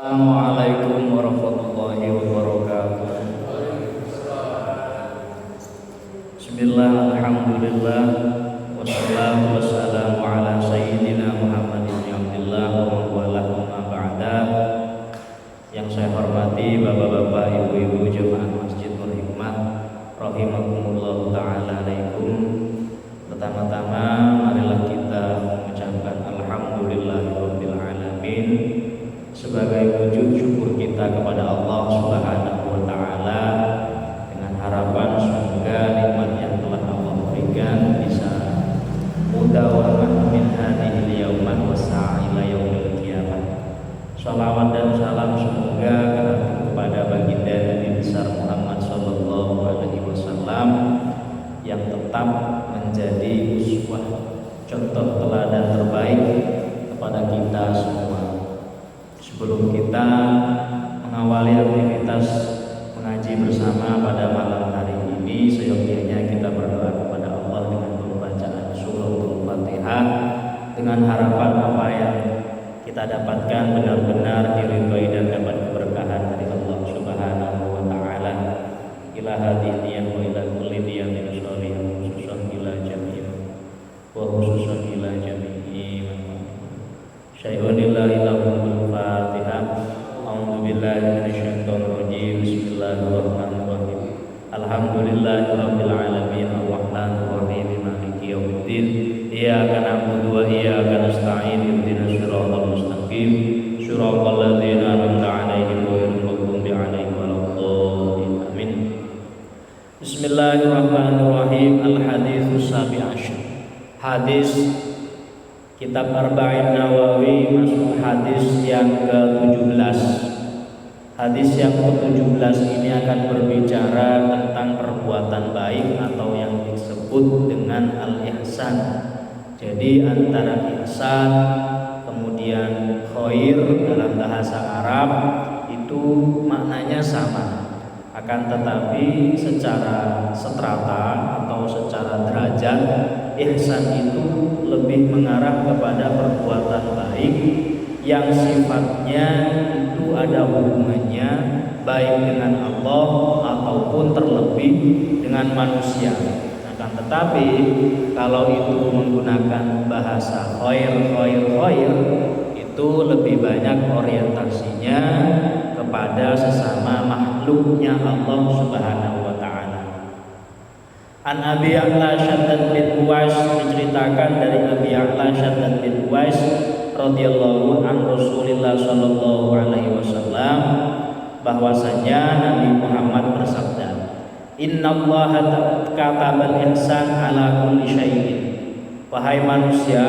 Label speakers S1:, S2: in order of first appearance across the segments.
S1: Assalamualaikum warahmatullahi wabarakatuh. Bismillah, alhamdulillah, wassalatu wassalamu ala sayyidina Muhammadin abdillah wa walahu ma ba'da. Yang saya hormati bapak-bapak, ibu-ibu jemaah Masjid Nur Hikmah rahimakumullah ta'ala alaikum. Pertama-tama marilah kita mengucapkan alhamdulillahirabbil alamin sebagai wujud syukur kita kepada Allah Subhanahu wa taala, dengan harapan semoga nikmat yang telah Allah berikan bisa mudawamah min hadhil yauman wa sa'ila yaumil qiyamah. Shalawat dan salam semoga kepada baginda Nabi besar Muhammad sallallahu alaihi wasallam yang tetap menjadi uswah, contoh teladan terbaik kepada kita semua. Sebelum kita mengawali aktivitas mengaji bersama pada malam hari ini, seyogyanya kita berdoa kepada Allah dengan pembacaan suratul Fatihah, dengan harapan apa yang kita dapatkan benar-benar diridhoi dan dapat keberkahan dari Allah Subhanahu wa taala. Ila hadhihi wa ila kulli niyatin sholihah khususan ila jami'in wa khususan ila jami'in syai'un illa ilahul Fatihah. A'udzu billahi minasyaitonir rajim. Bismillahirrahmanirrahim. Alhamdulillahirabbil alamin arrahmanir rahim maliki yaumiddin. Iyyaka na'budu wa iyyaka nasta'in. Ihdinas siratal mustaqim. Shiratal ladzina an'amta 'alaihim ghairil maghdubi 'alaihim waladdallin. Amin. Bismillahirrahmanirrahim. Al-haditsus sabi' asyar. Hadis Kitab Arba'in Nawawi masuk hadis yang ke-17. Hadis yang ke-17 ini akan berbicara tentang perbuatan baik atau yang disebut dengan al-ihsan. Jadi antara ihsan kemudian khair dalam bahasa Arab itu maknanya sama. Akan tetapi secara strata atau secara derajat, ihsan itu lebih mengarah kepada perbuatan baik yang sifatnya itu ada hubungannya baik dengan Allah ataupun terlebih dengan manusia. Akan tetapi kalau itu menggunakan bahasa khair itu lebih banyak orientasinya kepada sesama makhluknya Allah Subhanahu wa taala. An Abi Ya'la Shaddad bin Uwais, diceritakan dari Abi Ya'la Shaddad bin Uwais radhiyallahu an Rasulillah sallallahu alaihi wasallam bahwasanya Nabi Muhammad bersabda, "Innallaha katabal ihsan ala kulli syai'in." Wahai manusia,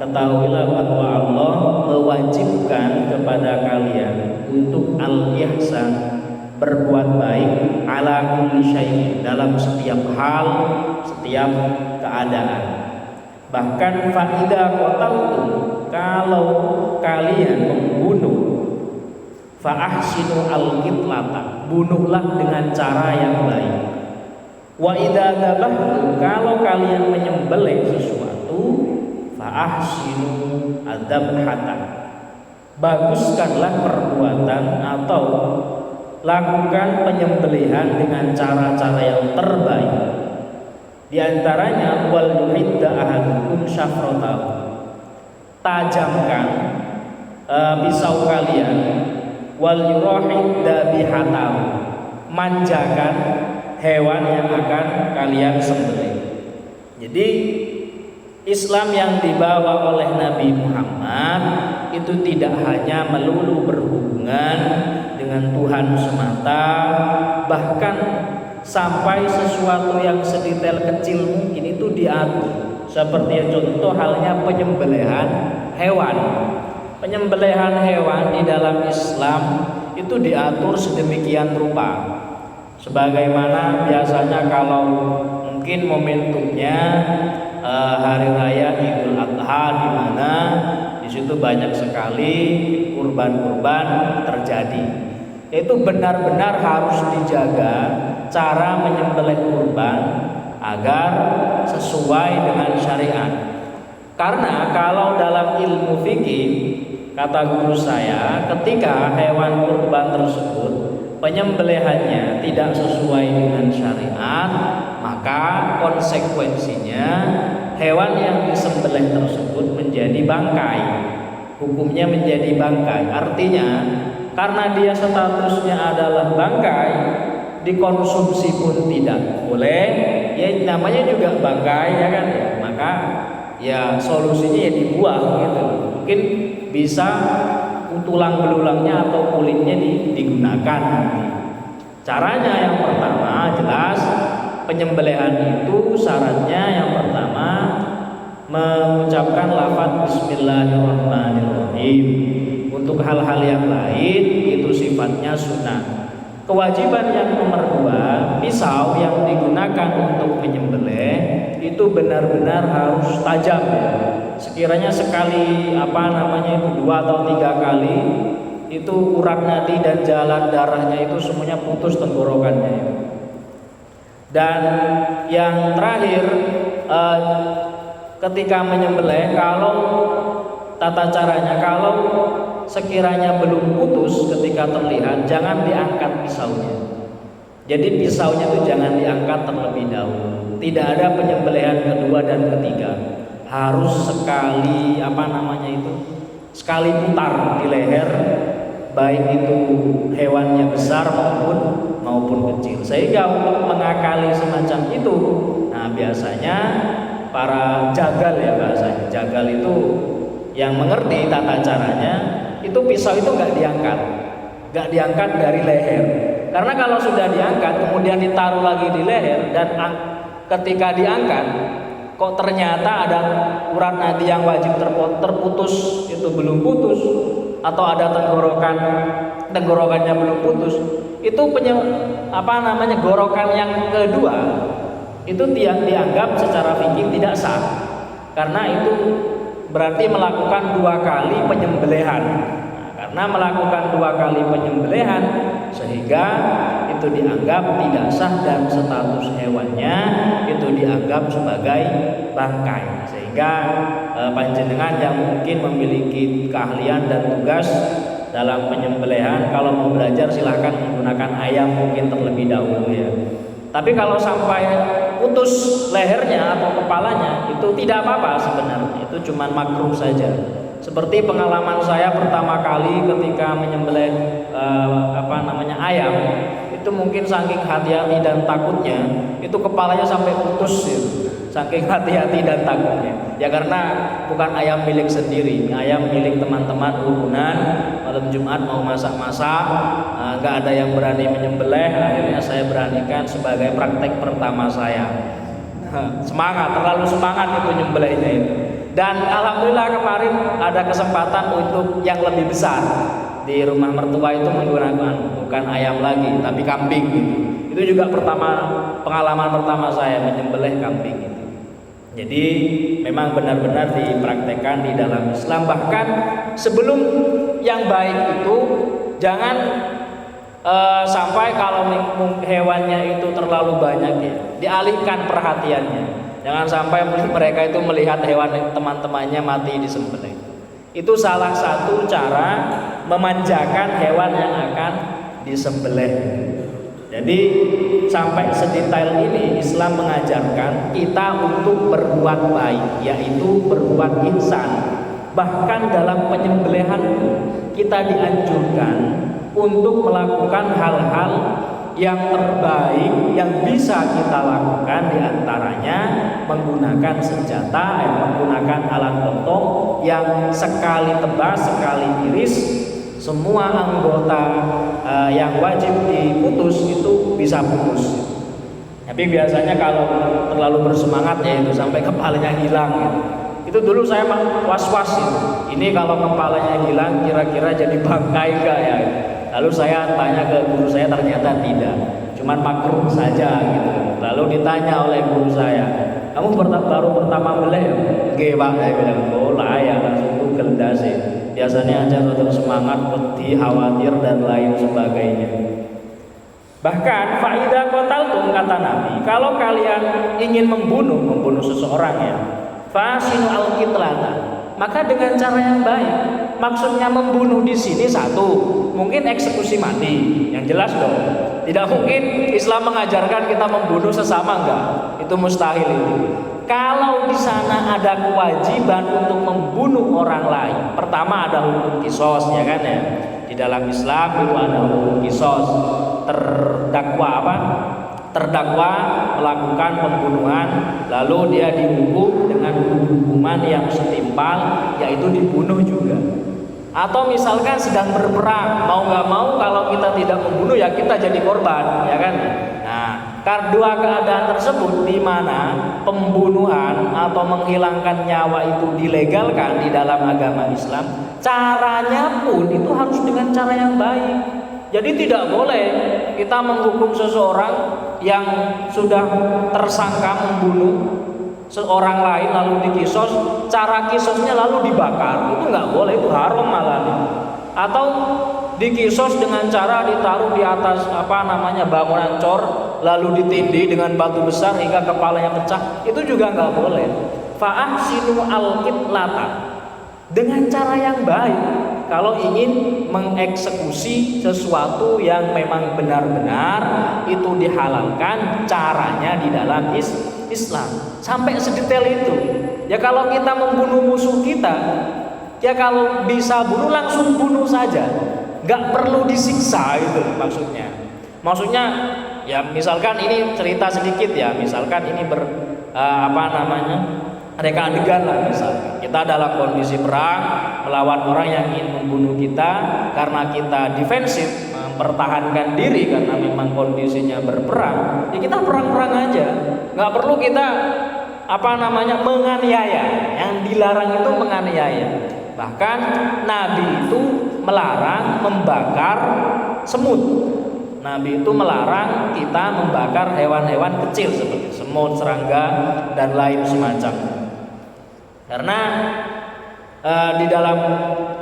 S1: ketahuilah bahwa Allah mewajibkan kepada kalian untuk al-ihsan, berbuat baik, ala kulli syai'in, dalam setiap hal, setiap keadaan. Bahkan fa-idza qataltum, kalau kalian membunuh, fa ahsinu al-qitlata, bunuhlah dengan cara yang baik. Wa idza dzabahtum, kalau kalian menyembelih sesuatu, fa ahsinu adzabhata, baguskanlah perbuatan atau lakukan penyembelihan dengan cara-cara yang terbaik. Di antaranya wal yuhidda ahadukum syafratahu, tajamkan pisau kalian, wal yurahid dabihatahu, manjakan hewan yang akan kalian sembelih. Jadi Islam yang dibawa oleh Nabi Muhammad itu tidak hanya melulu berhubungan dengan Tuhan semata, bahkan sampai sesuatu yang sedetail kecil mungkin itu diatur. Seperti contoh halnya penyembelihan hewan. Penyembelihan hewan di dalam Islam itu diatur sedemikian rupa. Sebagaimana biasanya kalau mungkin momentumnya hari raya Idul Adha, di mana di situ banyak sekali kurban-kurban terjadi. Itu benar-benar harus dijaga cara menyembelih kurban agar sesuai dengan syariat. Karena kalau dalam ilmu fikih kata guru saya, ketika hewan kurban tersebut penyembelihannya tidak sesuai dengan syariat, maka konsekuensinya hewan yang disembelih tersebut menjadi bangkai. Hukumnya menjadi bangkai. Artinya karena dia statusnya adalah bangkai, dikonsumsi pun tidak boleh. Ya namanya juga bangkai ya kan. Maka ya solusinya ya dibuang gitu. Mungkin bisa tulang belulangnya atau kulitnya digunakan. Caranya yang pertama jelas, penyembelihan itu syaratnya yang pertama mengucapkan lafaz bismillahirrahmanirrahim. Untuk hal-hal yang lain itu sifatnya sunnah. Kewajiban yang nomor 2, pisau yang digunakan untuk menyembelih itu benar-benar harus tajam. Sekiranya sekali 2 atau 3 kali itu urat nadi dan jalan darahnya itu semuanya putus tenggorokannya. Dan yang terakhir, ketika menyembelih, kalau tata caranya, kalau sekiranya belum putus ketika terlihat, jangan diangkat pisaunya. Jadi pisaunya itu jangan diangkat terlebih dahulu. Tidak ada penyembelihan kedua dan ketiga. Harus sekali sekali putar di leher, baik itu hewannya besar maupun kecil. Sehingga untuk mengakali semacam itu, nah biasanya para jagal ya bahasanya. Jagal itu yang mengerti tata caranya, itu pisau itu nggak diangkat dari leher. Karena kalau sudah diangkat kemudian ditaruh lagi di leher dan ketika diangkat kok ternyata ada urat nadi yang wajib terputus itu belum putus, atau ada tenggorokannya belum putus, itu gorokan yang kedua itu dianggap secara fikih tidak sah, karena itu berarti melakukan 2 kali penyembelihan. Karena melakukan 2 kali penyembelihan sehingga itu dianggap tidak sah dan status hewannya itu dianggap sebagai bangkai. Sehingga panjenengan yang mungkin memiliki keahlian dan tugas dalam penyembelihan, kalau mau belajar silahkan menggunakan ayam mungkin terlebih dahulu ya. Tapi kalau sampai putus lehernya atau kepalanya itu tidak apa-apa sebenarnya, itu cuma makruh saja. Seperti pengalaman saya pertama kali ketika menyembelih ayam, itu mungkin saking hati-hati dan takutnya, itu kepalanya sampai putus gitu. Saking hati-hati dan takutnya. Ya karena bukan ayam milik sendiri, ayam milik teman-teman urunan, malam Jumat mau masak-masak, nggak ada yang berani menyembelih, akhirnya saya beranikan sebagai praktek pertama saya. Terlalu semangat itu nyembelihnya itu. Dan alhamdulillah kemarin ada kesempatan untuk yang lebih besar. Di rumah mertua itu menggunakan bukan ayam lagi, tapi kambing gitu. Itu juga pengalaman pertama saya menyembelih kambing itu. Jadi memang benar-benar dipraktekkan di dalam Islam. Bahkan sebelum yang baik itu jangan sampai kalau hewannya itu terlalu banyak ya, dialihkan perhatiannya. Jangan sampai mereka itu melihat hewan teman-temannya mati disembelih. Itu salah satu cara memanjakan hewan yang akan disembelih. Jadi sampai sedetail ini Islam mengajarkan kita untuk berbuat baik, yaitu berbuat ihsan. Bahkan dalam penyembelihan kita dianjurkan untuk melakukan hal-hal yang terbaik yang bisa kita lakukan, diantaranya menggunakan senjata, menggunakan alat potong yang sekali tebas, sekali iris, semua anggota yang wajib diputus itu bisa putus. Tapi biasanya kalau terlalu bersemangat ya itu sampai kepalanya hilang gitu. Itu dulu saya was-was itu. Ini kalau kepalanya hilang kira-kira jadi bangkai enggak ya? Lalu saya tanya ke guru saya, ternyata tidak, cuman makruh saja gitu. Lalu ditanya oleh guru saya, kamu baru pertama beleh ya? Nggih Pak, saya bilang, oh lah ya, langsung itu geldas ya. Biasanya aja sudah semangat, wedi, khawatir dan lain sebagainya. Bahkan faida qataltum, kata Nabi, kalau kalian ingin membunuh seseorang ya, fasinu al-qitlata,
S2: maka dengan cara yang baik. Maksudnya membunuh di sini satu, mungkin eksekusi mati, yang jelas dong. Tidak mungkin Islam mengajarkan kita membunuh sesama, enggak. Itu mustahil itu. Kalau di sana ada kewajiban untuk membunuh orang lain, pertama ada hukum kisos, ya kan ya. Di dalam Islam itu ada hukum kisos. Terdakwa melakukan pembunuhan, lalu dia dihukum dengan hukuman yang setimpal, yaitu dibunuh juga. Atau misalkan sedang berperang, mau nggak mau kalau kita tidak membunuh ya kita jadi korban, ya kan? Nah, kedua keadaan tersebut di mana pembunuhan atau menghilangkan nyawa itu dilegalkan di dalam agama Islam, caranya pun itu harus dengan cara yang baik. Jadi tidak boleh kita menghukum seseorang yang sudah tersangka membunuh seorang lain lalu dikisos, cara kisosnya lalu dibakar, itu nggak boleh, itu haram malah. Atau dikisos dengan cara ditaruh di atas bangunan cor lalu ditindih dengan batu besar hingga kepalanya pecah, itu juga nggak boleh. Fa'ahsinu al-qitlata, dengan cara yang baik. Kalau ingin mengeksekusi sesuatu yang memang benar-benar itu dihalalkan, caranya di dalam Islam sampai sedetail itu. Ya kalau kita membunuh musuh kita, ya kalau bisa bunuh langsung bunuh saja, nggak perlu disiksa itu maksudnya ya misalkan ini cerita sedikit ya, misalkan ini reka adegan lah, misalkan kita dalam kondisi perang melawan orang yang ingin membunuh kita, karena kita defensif mempertahankan diri karena memang kondisinya berperang, ya kita perang-perang aja, nggak perlu kita menganiaya. Yang dilarang itu menganiaya. Bahkan Nabi itu melarang membakar semut. Nabi itu melarang kita membakar hewan-hewan kecil seperti semut, serangga, dan lain semacamnya. Karena di dalam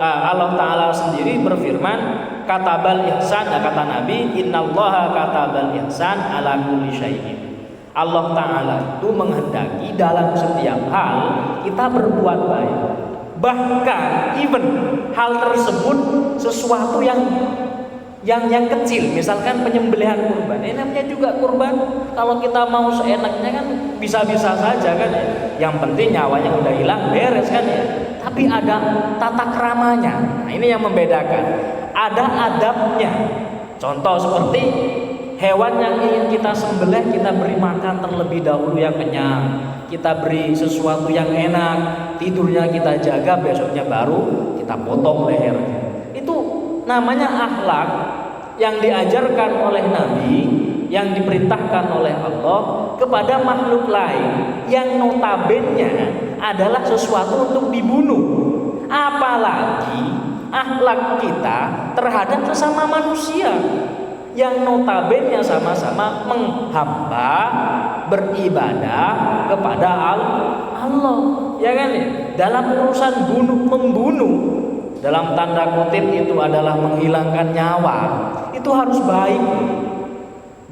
S2: Allah Ta'ala sendiri berfirman, katabal ihsan, kata Nabi, innallaha katabal ihsan ala kulli syai'in. Allah Ta'ala itu menghendaki dalam setiap hal kita berbuat baik. Bahkan even hal tersebut sesuatu yang kecil, misalkan penyembelihan kurban, ini namanya juga kurban. Kalau kita mau seenaknya kan bisa-bisa saja kan ya. Yang penting nyawanya udah hilang, beres kan ya. Tapi ada tata keramanya. Nah, ini yang membedakan. Ada adabnya. Contoh seperti hewan yang ingin kita sembelih, kita beri makan terlebih dahulu yang kenyang. Kita beri sesuatu yang enak, tidurnya kita jaga, besoknya baru kita potong lehernya. Itu namanya akhlak yang diajarkan oleh Nabi, yang diperintahkan oleh Allah kepada makhluk lain yang notabene adalah sesuatu untuk dibunuh. Apalagi akhlak kita terhadap sesama manusia yang notabene sama-sama menghamba beribadah kepada Allah, ya kan ya? Dalam urusan membunuh dalam tanda kutip itu adalah menghilangkan nyawa, itu harus baik.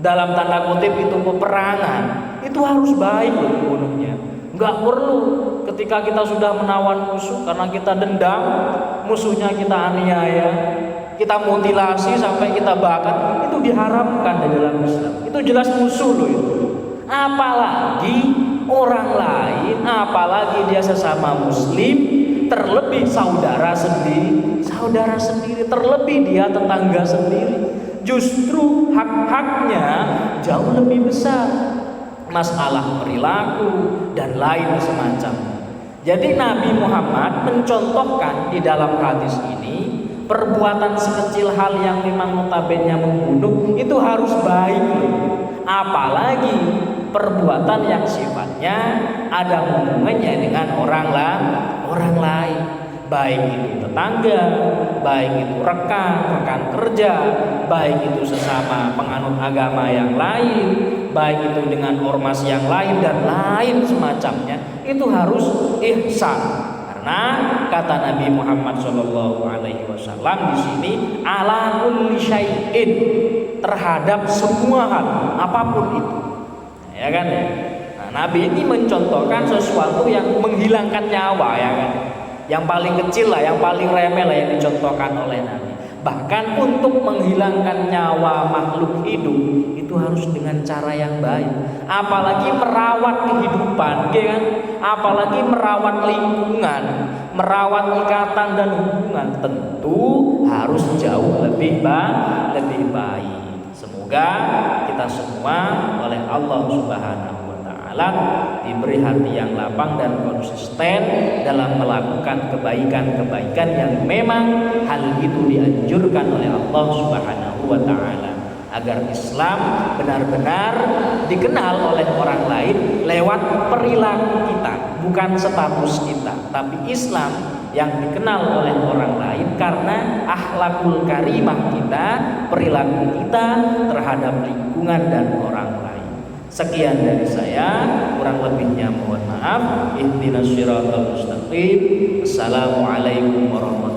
S2: Dalam tanda kutip itu peperangan, itu harus baik membunuhnya. Nggak perlu ketika kita sudah menawan musuh karena kita dendam, musuhnya kita aniaya, kita mutilasi sampai kita bakar, itu diharamkan di dalam Islam. Itu jelas musuh loh itu. Apalagi orang lain, apalagi dia sesama muslim, terlebih saudara sendiri, terlebih dia tetangga sendiri, justru hak-haknya jauh lebih besar, masalah perilaku dan lain semacamnya. Jadi Nabi Muhammad mencontohkan di dalam hadis ini, perbuatan sekecil hal yang memang notabene membunuh itu harus baik, apalagi perbuatan yang sifatnya ada hubungannya dengan orang lain, baik itu tetangga, baik itu rekan kerja, baik itu sesama penganut agama yang lain, baik itu dengan ormas yang lain dan lain semacamnya, itu harus ihsan. Karena kata Nabi Muhammad SAW di sini, ala kulli syai'in, terhadap semua hal apapun itu, ya kan ya. Nah, Nabi ini mencontohkan sesuatu yang menghilangkan nyawa, ya kan. yang paling kecil lah, yang paling remeh lah yang dicontohkan oleh Nabi. Bahkan untuk menghilangkan nyawa makhluk hidup itu harus dengan cara yang baik. Apalagi merawat kehidupan, ya kan? Apalagi merawat lingkungan, merawat ikatan dan hubungan, tentu harus jauh lebih baik. Semoga kita semua oleh Allah Subhanahu wa taala diberi hati yang lapang dan konsisten dalam melakukan kebaikan-kebaikan yang memang hal itu dianjurkan oleh Allah Subhanahu wa taala, agar Islam benar-benar dikenal oleh orang lain lewat perilaku kita, bukan status kita, tapi Islam yang dikenal oleh orang lain karena akhlakul karimah kita, perilaku kita terhadap lingkungan dan orang lain. Sekian dari saya, kurang lebihnya mohon maaf. Ihdinas siratal mustaqim. Assalamualaikum warahmatullahi wabarakatuh.